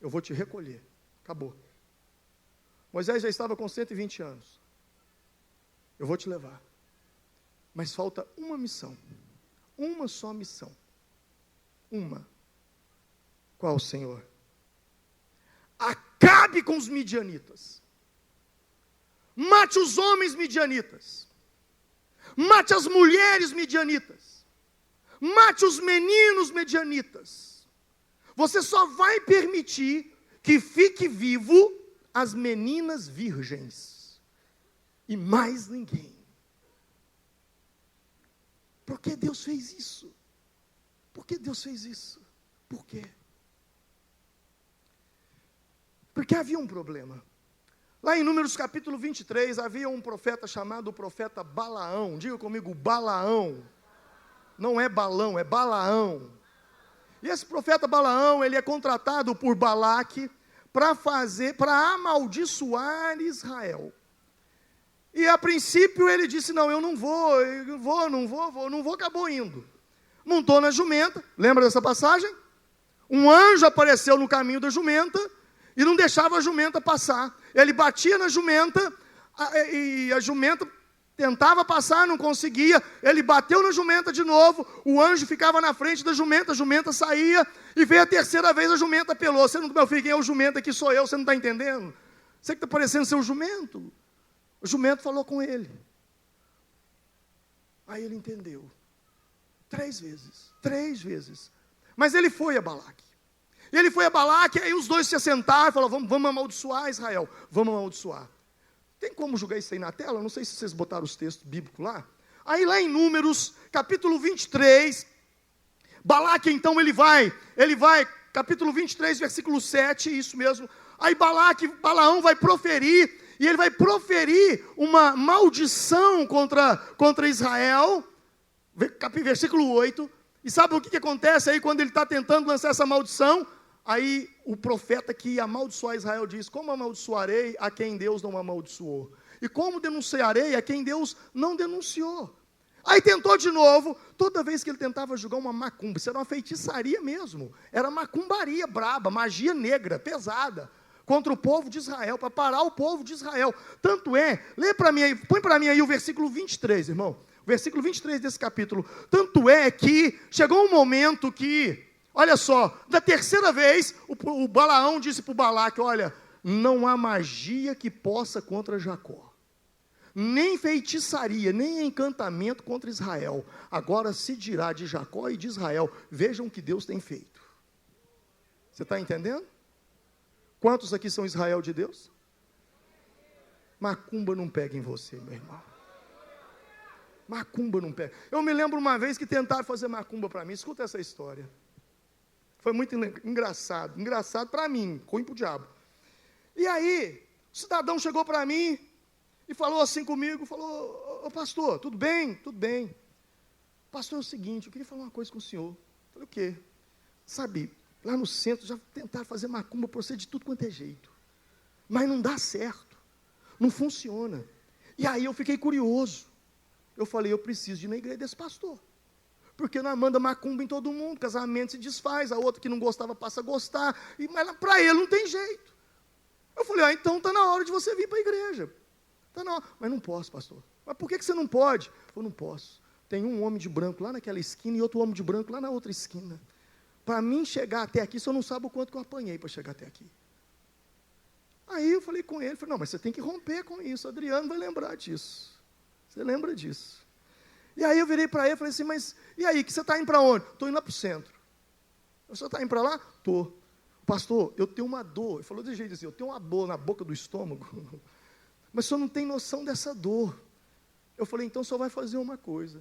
Eu vou te recolher. Acabou. Moisés já estava com 120 anos. Eu vou te levar. Mas falta uma missão. Uma só missão. Uma. Qual, Senhor? Acabe com os midianitas. Mate os homens midianitas. Mate as mulheres midianitas. Mate os meninos midianitas. Você só vai permitir que fique vivo as meninas virgens. E mais ninguém. Por que Deus fez isso? Por que Deus fez isso? Por quê? Porque havia um problema. Lá em Números capítulo 23, havia um profeta chamado o profeta Balaão. Diga comigo, Balaão. Não é Balão, é Balaão. E esse profeta Balaão, ele é contratado por Balaque para amaldiçoar Israel. E a princípio ele disse: não, eu não vou, acabou indo. Montou na jumenta, lembra dessa passagem? Um anjo apareceu no caminho da jumenta e não deixava a jumenta passar. Ele batia na jumenta e a jumenta tentava passar, não conseguia. Ele bateu na jumenta de novo, o anjo ficava na frente da jumenta, a jumenta saía, e veio a terceira vez, a jumenta apelou. Você não, meu filho, quem é o jumento aqui sou eu, você não está entendendo? Você que está parecendo ser o jumento. O jumento falou com ele. Aí ele entendeu. 3 vezes. Mas ele foi a Balaque. E ele foi a Balaque, aí os dois se assentaram e falaram: vamos amaldiçoar Israel, vamos amaldiçoar. Tem como julgar isso aí na tela? Não sei se vocês botaram os textos bíblicos lá. Aí lá em Números, capítulo 23, Balaque então ele vai, capítulo 23, versículo 7, isso mesmo. Aí Balaão vai proferir, e ele vai proferir uma maldição contra Israel, versículo 8. E sabe o que acontece aí quando ele está tentando lançar essa maldição? Aí o profeta que ia amaldiçoar Israel diz: como amaldiçoarei a quem Deus não amaldiçoou? E como denunciarei a quem Deus não denunciou? Aí tentou de novo. Toda vez que ele tentava julgar uma macumba, isso era uma feitiçaria mesmo, era macumbaria braba, magia negra, pesada, contra o povo de Israel, para parar o povo de Israel. Tanto é, lê para mim aí, põe para mim aí o versículo 23, irmão. versículo 23 desse capítulo. Tanto é que chegou um momento que, olha só, da terceira vez, o Balaão disse para o Balaque, olha, não há magia que possa contra Jacó, nem feitiçaria, nem encantamento contra Israel. Agora se dirá de Jacó e de Israel, vejam o que Deus tem feito. Você está entendendo? Quantos aqui são Israel de Deus? Macumba não pega em você, meu irmão. Macumba não pega. Eu me lembro uma vez que tentaram fazer macumba para mim. Escuta essa história. Foi muito engraçado. Engraçado para mim, ruim para o diabo. E aí, o cidadão chegou para mim e falou assim comigo, falou, ô pastor, tudo bem? Tudo bem. Pastor, é o seguinte, eu queria falar uma coisa com o senhor. Eu falei, o quê? Sabe, lá no centro já tentaram fazer macumba para você de tudo quanto é jeito. Mas não dá certo. Não funciona. E aí eu fiquei curioso. Eu falei, eu preciso ir na igreja desse pastor. Porque nós manda macumba em todo mundo, casamento se desfaz, a outra que não gostava passa a gostar, mas para ele não tem jeito. Eu falei, então está na hora de você vir para a igreja. Tá na hora. Mas não posso, pastor. Mas por que você não pode? Eu falei, não posso. Tem um homem de branco lá naquela esquina e outro homem de branco lá na outra esquina. Para mim chegar até aqui, você não sabe o quanto que eu apanhei para chegar até aqui. Aí eu falei com ele, falei, não, mas você tem que romper com isso, Adriano vai lembrar disso. Você lembra disso? E aí eu virei para ele e falei assim, mas e aí, que você está indo para onde? Estou indo lá para o centro. O senhor está indo para lá? Estou. Pastor, eu tenho uma dor. Ele falou de jeito assim, eu tenho uma dor na boca do estômago. Mas o senhor não tem noção dessa dor. Eu falei, então o senhor vai fazer uma coisa.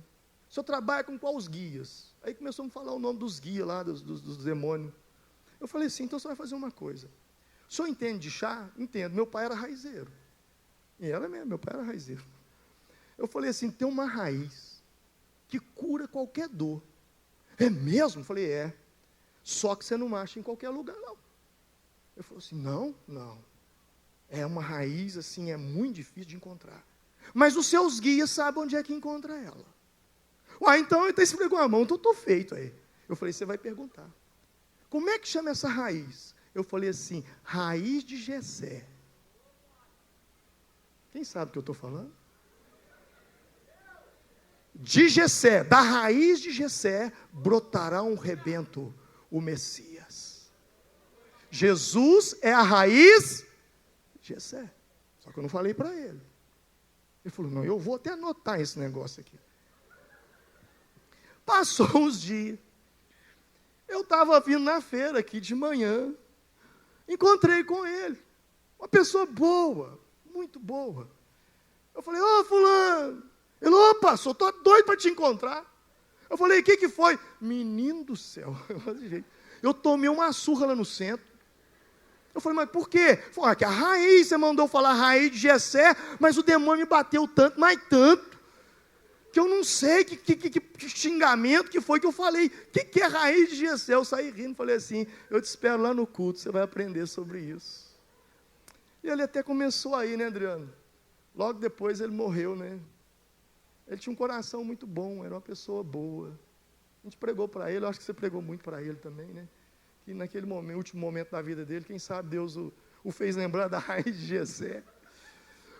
O senhor trabalha com quais guias? Aí começou a me falar o nome dos guias lá, dos demônios. Eu falei assim, então o senhor vai fazer uma coisa. O senhor entende de chá? Entendo. Meu pai era raizeiro. E era mesmo, meu pai era raizeiro. Eu falei assim, tem uma raiz que cura qualquer dor. É mesmo? Eu falei, é. Só que você não acha em qualquer lugar, não. Ele falou assim, não. É uma raiz, assim, é muito difícil de encontrar. Mas os seus guias sabem onde é que encontra ela. Então ele esfregou a mão, então estou feito aí. Eu falei, você vai perguntar. Como é que chama essa raiz? Eu falei assim, raiz de Jessé. Quem sabe o que eu estou falando? De Jessé, da raiz de Jessé, brotará um rebento, o Messias. Jesus é a raiz de Jessé. Só que eu não falei para ele. Ele falou, não, eu vou até anotar esse negócio aqui. Passou os dias. Eu estava vindo na feira aqui de manhã. Encontrei com ele. Uma pessoa boa, muito boa. Eu falei, ô fulano. Ele, opa, só estou doido para te encontrar. Eu falei, o que foi? Menino do céu. Eu tomei uma surra lá no centro. Eu falei, mas por quê? Ele falou, que a raiz, você mandou falar raiz de Jessé, mas o demônio me bateu tanto, mas tanto, que eu não sei que xingamento que foi que eu falei. O que é raiz de Jessé? Eu saí rindo, falei assim, eu te espero lá no culto, você vai aprender sobre isso. E ele até começou aí, né, Adriano? Logo depois ele morreu, né? Ele tinha um coração muito bom, era uma pessoa boa. A gente pregou para ele, eu acho que você pregou muito para ele também, né? Que naquele momento, último momento da vida dele, quem sabe Deus o fez lembrar da raiz de Jessé.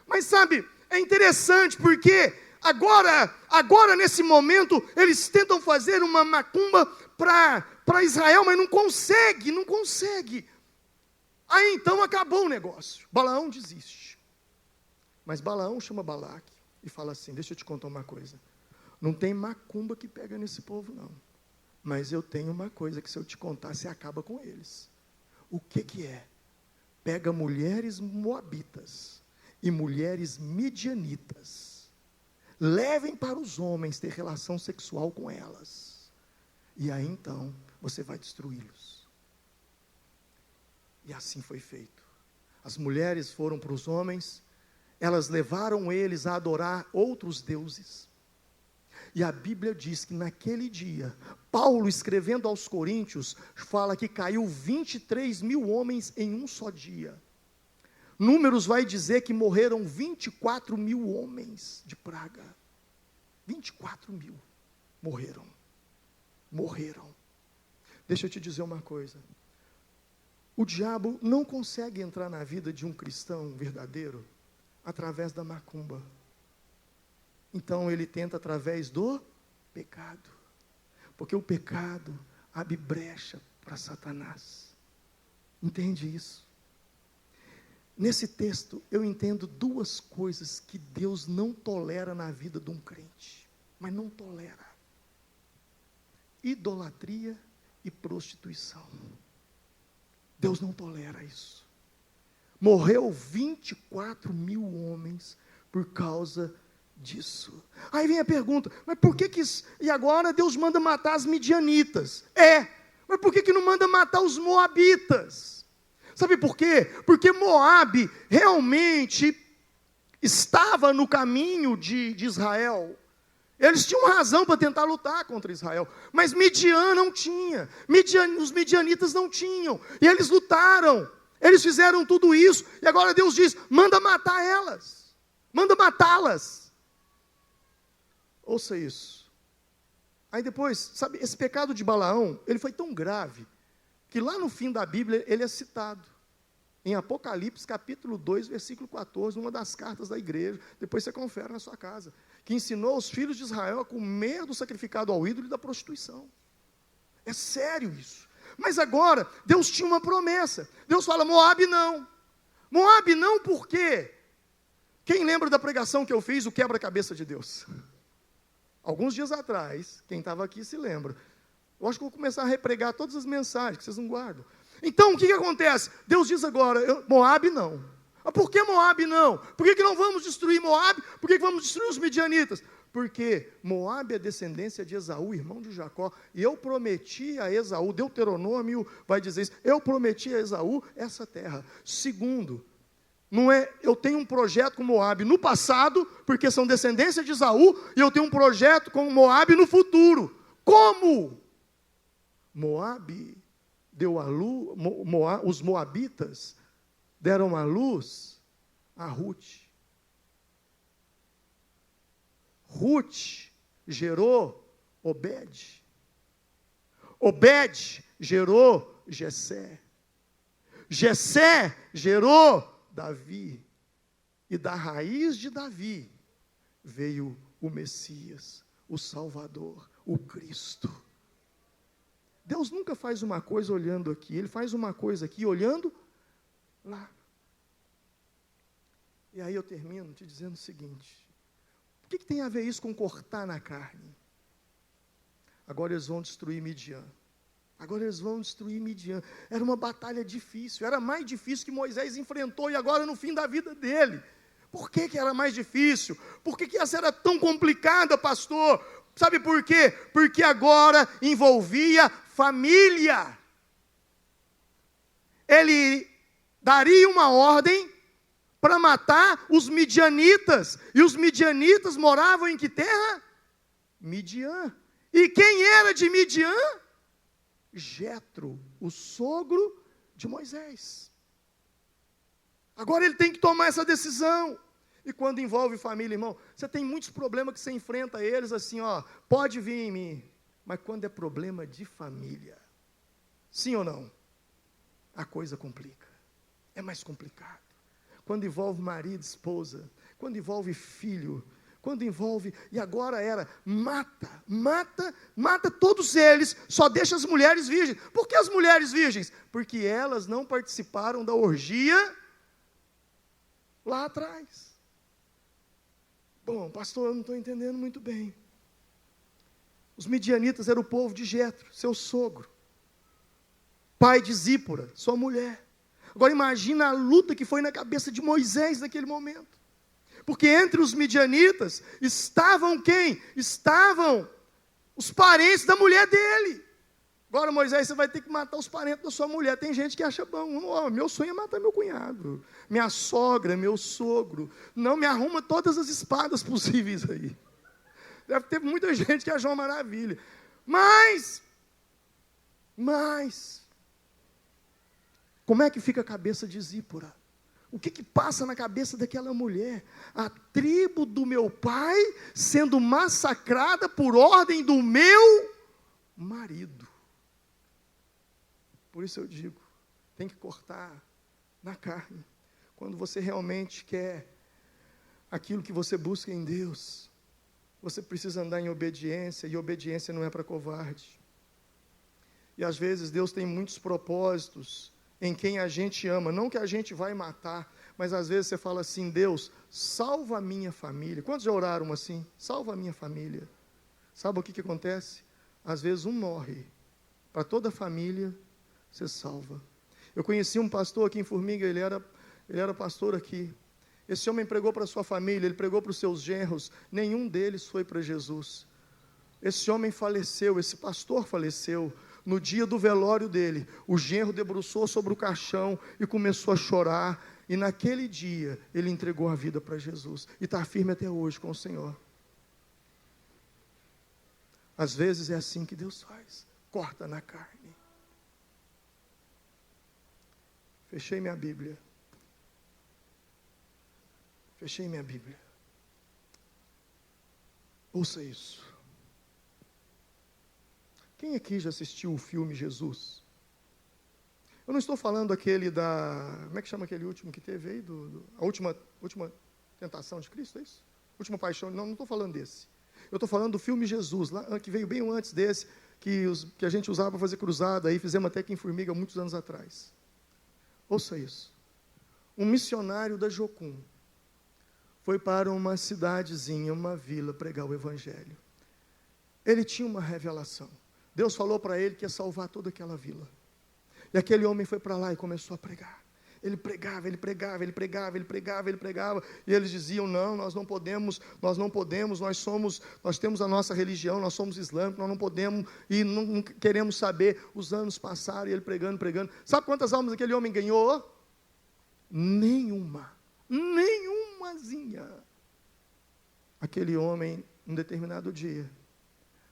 Mas sabe, é interessante porque agora nesse momento, eles tentam fazer uma macumba para Israel, mas não consegue. Aí então acabou o negócio. Balaão desiste. Mas Balaão chama Balaque e fala assim, deixa eu te contar uma coisa. Não tem macumba que pega nesse povo, não. Mas eu tenho uma coisa que se eu te contar, você acaba com eles. O que é? Pega mulheres moabitas e mulheres midianitas. Levem para os homens ter relação sexual com elas. E aí então, você vai destruí-los. E assim foi feito. As mulheres foram para os homens, elas levaram eles a adorar outros deuses. E a Bíblia diz que naquele dia, Paulo escrevendo aos Coríntios, fala que caiu 23 mil homens em um só dia. Números vai dizer que morreram 24 mil homens de praga. 24 mil morreram. Deixa eu te dizer uma coisa. O diabo não consegue entrar na vida de um cristão verdadeiro através da macumba. Então ele tenta através do pecado. Porque o pecado abre brecha para Satanás. Entende isso? Nesse texto eu entendo duas coisas que Deus não tolera na vida de um crente. Mas não tolera: idolatria e prostituição. Deus não tolera isso. Morreu 24 mil homens por causa disso. Aí vem a pergunta: mas por que e agora Deus manda matar as midianitas? Mas por que não manda matar os moabitas? Sabe por quê? Porque Moabe realmente estava no caminho de Israel. Eles tinham razão para tentar lutar contra Israel, mas Midian não tinha. Os midianitas não tinham, e eles lutaram. Eles fizeram tudo isso, e agora Deus diz: manda matar elas, manda matá-las. Ouça isso. Aí depois, sabe, esse pecado de Balaão, ele foi tão grave, que lá no fim da Bíblia, ele é citado, em Apocalipse, capítulo 2, versículo 14, numa das cartas da igreja, depois você confere na sua casa, que ensinou os filhos de Israel a comer do sacrificado ao ídolo e da prostituição. É sério isso. Mas agora, Deus tinha uma promessa. Deus fala: Moabe não. Moabe não por quê? Quem lembra da pregação que eu fiz, o quebra-cabeça de Deus? Alguns dias atrás, quem estava aqui se lembra. Eu acho que vou começar a repregar todas as mensagens, que vocês não guardam. Então, o que acontece? Deus diz agora: Moabe não. Por que Moabe não? Por que não vamos destruir Moabe? Por que vamos destruir os midianitas? Porque Moabe é descendência de Esaú, irmão de Jacó, e eu prometi a Esaú, Deuteronômio vai dizer isso, eu prometi a Esaú essa terra. Segundo, eu tenho um projeto com Moabe no passado, porque são descendência de Esaú, e eu tenho um projeto com Moabe no futuro. Como? Moabe deu a luz, os moabitas deram a luz a Ruth. Ruth gerou Obed. Obed gerou Jessé. Jessé gerou Davi. E da raiz de Davi veio o Messias, o Salvador, o Cristo. Deus nunca faz uma coisa olhando aqui, Ele faz uma coisa aqui olhando lá. E aí eu termino te dizendo o seguinte: o que tem a ver isso com cortar na carne? Agora eles vão destruir Midian. Era uma batalha difícil, era mais difícil que Moisés enfrentou, e agora no fim da vida dele. Por que era mais difícil? Por que essa era tão complicada, pastor? Sabe por quê? Porque agora envolvia família. Ele daria uma ordem para matar os midianitas, e os midianitas moravam em que terra? Midian. E quem era de Midian? Jetro, o sogro de Moisés. Agora ele tem que tomar essa decisão. E quando envolve família, irmão, você tem muitos problemas que você enfrenta eles assim, pode vir em mim. Mas quando é problema de família, sim ou não? A coisa complica. É mais complicado. Quando envolve marido, esposa, quando envolve filho, quando envolve, e agora mata todos eles, só deixa as mulheres virgens. Por que as mulheres virgens? Porque elas não participaram da orgia lá atrás. Bom, pastor, eu não estou entendendo muito bem. Os midianitas eram o povo de Jetro, seu sogro, pai de Zípora, sua mulher. Agora imagina a luta que foi na cabeça de Moisés naquele momento. Porque entre os midianitas estavam quem? Estavam os parentes da mulher dele. Agora, Moisés, você vai ter que matar os parentes da sua mulher. Tem gente que acha bom, meu sonho é matar meu cunhado, minha sogra, meu sogro. Não, me arruma todas as espadas possíveis aí. Deve ter muita gente que achou uma maravilha. Mas, como é que fica a cabeça de Zípora? O que passa na cabeça daquela mulher? A tribo do meu pai sendo massacrada por ordem do meu marido. Por isso eu digo, tem que cortar na carne. Quando você realmente quer aquilo que você busca em Deus, Você precisa andar em obediência, e obediência não é para covarde. E às vezes Deus tem muitos propósitos em quem a gente ama, não que a gente vai matar, mas às vezes você fala assim: Deus, salva a minha família. Quantos já oraram assim? Salva a minha família. Sabe o que acontece? Às vezes um morre, para toda a família você salva. Eu conheci um pastor aqui em Formiga, ele era pastor aqui. Esse homem pregou para a sua família, ele pregou para os seus genros, nenhum deles foi para Jesus. Esse homem faleceu, esse pastor faleceu. No dia do velório dele, o genro debruçou sobre o caixão e começou a chorar, e naquele dia ele entregou a vida para Jesus, e está firme até hoje com o Senhor. Às vezes é assim que Deus faz, corta na carne. Fechei minha Bíblia. Fechei minha Bíblia. Ouça isso. Quem aqui já assistiu o filme Jesus? Eu não estou falando aquele como é que chama aquele último que teve aí? A última tentação de Cristo, é isso? Última paixão, não estou falando desse. Eu estou falando do filme Jesus, lá, que veio bem antes desse, que a gente usava para fazer cruzada, aí fizemos até aqui em Formiga, muitos anos atrás. Ouça isso. Um missionário da Jocum foi para uma cidadezinha, uma vila, pregar o Evangelho. Ele tinha uma revelação. Deus falou para ele que ia salvar toda aquela vila. E aquele homem foi para lá e começou a pregar. Ele pregava, ele pregava, ele pregava, ele pregava, ele pregava. E eles diziam: não, nós não podemos, nós temos a nossa religião, nós somos islâmicos, nós não podemos, e não queremos saber. Os anos passaram e ele pregando, pregando. Sabe quantas almas aquele homem ganhou? Nenhumazinha. Aquele homem, um determinado dia,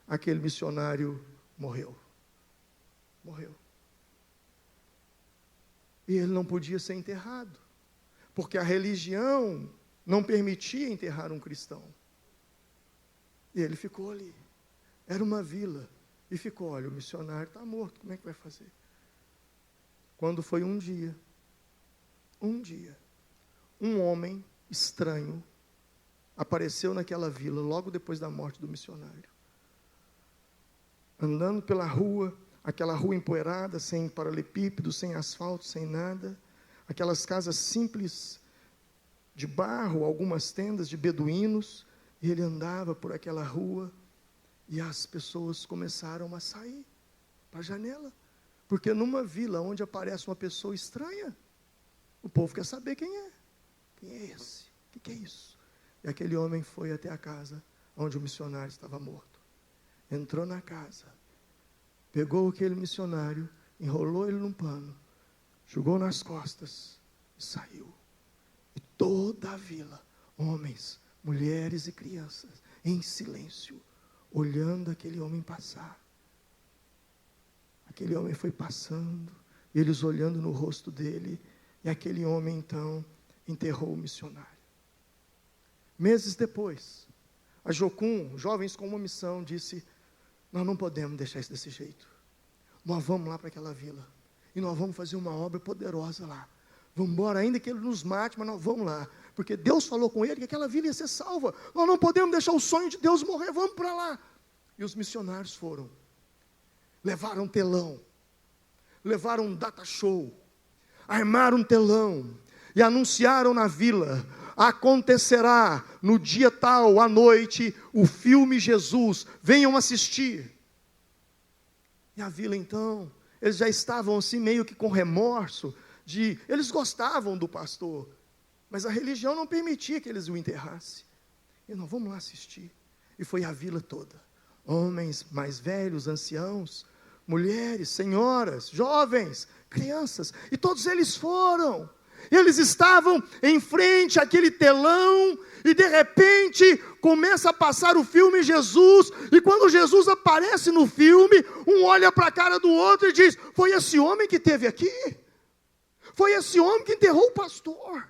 aquele missionário morreu. E ele não podia ser enterrado, porque a religião não permitia enterrar um cristão. E ele ficou ali. Era uma vila. E ficou: olha, o missionário está morto, como é que vai fazer? Quando foi um dia, um homem estranho apareceu naquela vila, logo depois da morte do missionário. Andando pela rua, aquela rua empoeirada, sem paralelepípedo, sem asfalto, sem nada, aquelas casas simples de barro, algumas tendas de beduínos, e ele andava por aquela rua, e as pessoas começaram a sair para a janela, porque numa vila onde aparece uma pessoa estranha, o povo quer saber quem é esse, o que é isso? E aquele homem foi até a casa onde o missionário estava morto, entrou na casa, pegou aquele missionário, enrolou ele num pano, jogou nas costas e saiu. E toda a vila, homens, mulheres e crianças, em silêncio, olhando aquele homem passar. Aquele homem foi passando, e eles olhando no rosto dele, e aquele homem então enterrou o missionário. Meses depois, a Jocum, jovens com uma missão, disse: nós não podemos deixar isso desse jeito. Nós vamos lá para aquela vila. E nós vamos fazer uma obra poderosa lá. Vamos embora, ainda que ele nos mate, mas nós vamos lá. Porque Deus falou com ele que aquela vila ia ser salva. Nós não podemos deixar o sonho de Deus morrer, vamos para lá. E os missionários foram. Levaram telão. Levaram um data show. Armaram um telão. E anunciaram na vila: acontecerá no dia tal, à noite, o filme Jesus, venham assistir. E a vila então, eles já estavam assim meio que com remorso, eles gostavam do pastor, mas a religião não permitia que eles o enterrassem. E nós vamos lá assistir. E foi a vila toda, homens mais velhos, anciãos, mulheres, senhoras, jovens, crianças, e todos eles foram. Eles estavam em frente àquele telão, e de repente começa a passar o filme Jesus, e quando Jesus aparece no filme, um olha para a cara do outro e diz: foi esse homem que esteve aqui? Foi esse homem que enterrou o pastor?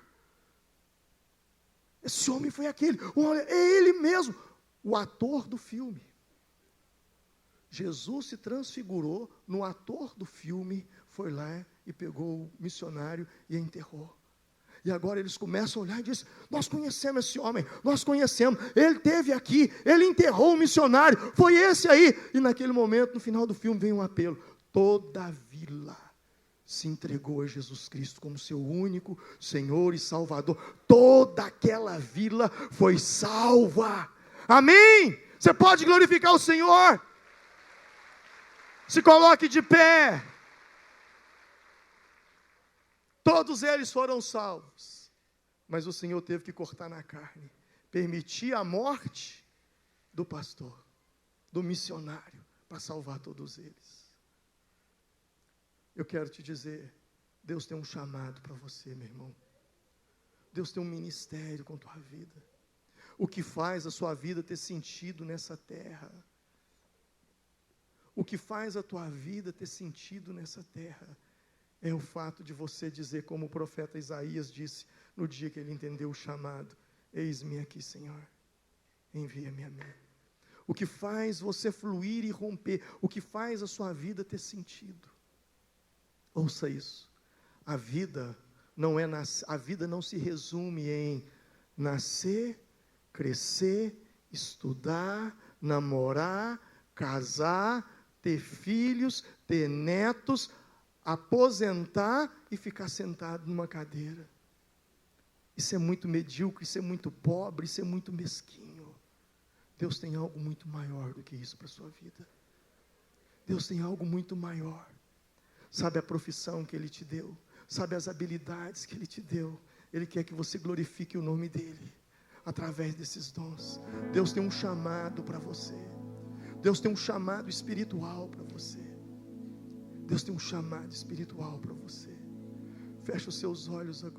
Esse homem foi aquele, é ele mesmo, o ator do filme. Jesus se transfigurou no ator do filme, foi lá e pegou o missionário e enterrou. E agora eles começam a olhar e dizem: nós conhecemos esse homem, nós conhecemos, ele esteve aqui, ele enterrou o missionário, foi esse aí. E naquele momento, no final do filme, vem um apelo: toda a vila se entregou a Jesus Cristo como seu único Senhor e Salvador. Toda aquela vila foi salva. Amém? Você pode glorificar o Senhor? Se coloque de pé. Todos eles foram salvos, mas o Senhor teve que cortar na carne, permitir a morte do pastor, do missionário, para salvar todos eles. Eu quero te dizer, Deus tem um chamado para você, meu irmão. Deus tem um ministério com a tua vida. O que faz a sua vida ter sentido nessa terra, o que faz a tua vida ter sentido nessa terra, é o fato de você dizer, como o profeta Isaías disse, no dia que ele entendeu o chamado: eis-me aqui, Senhor, envia-me a mim. O que faz você fluir e romper, o que faz a sua vida ter sentido. Ouça isso: a vida não se resume em nascer, crescer, estudar, namorar, casar, ter filhos, ter netos, aposentar e ficar sentado numa cadeira. Isso é muito medíocre, isso é muito pobre, isso é muito mesquinho. Deus tem algo muito maior do que isso para a sua vida. Deus tem algo muito maior. Sabe a profissão que Ele te deu? Sabe as habilidades que Ele te deu? Ele quer que você glorifique o nome dEle através desses dons. Deus tem um chamado para você. Deus tem um chamado espiritual para você. Deus tem um chamado espiritual para você. Feche os seus olhos agora.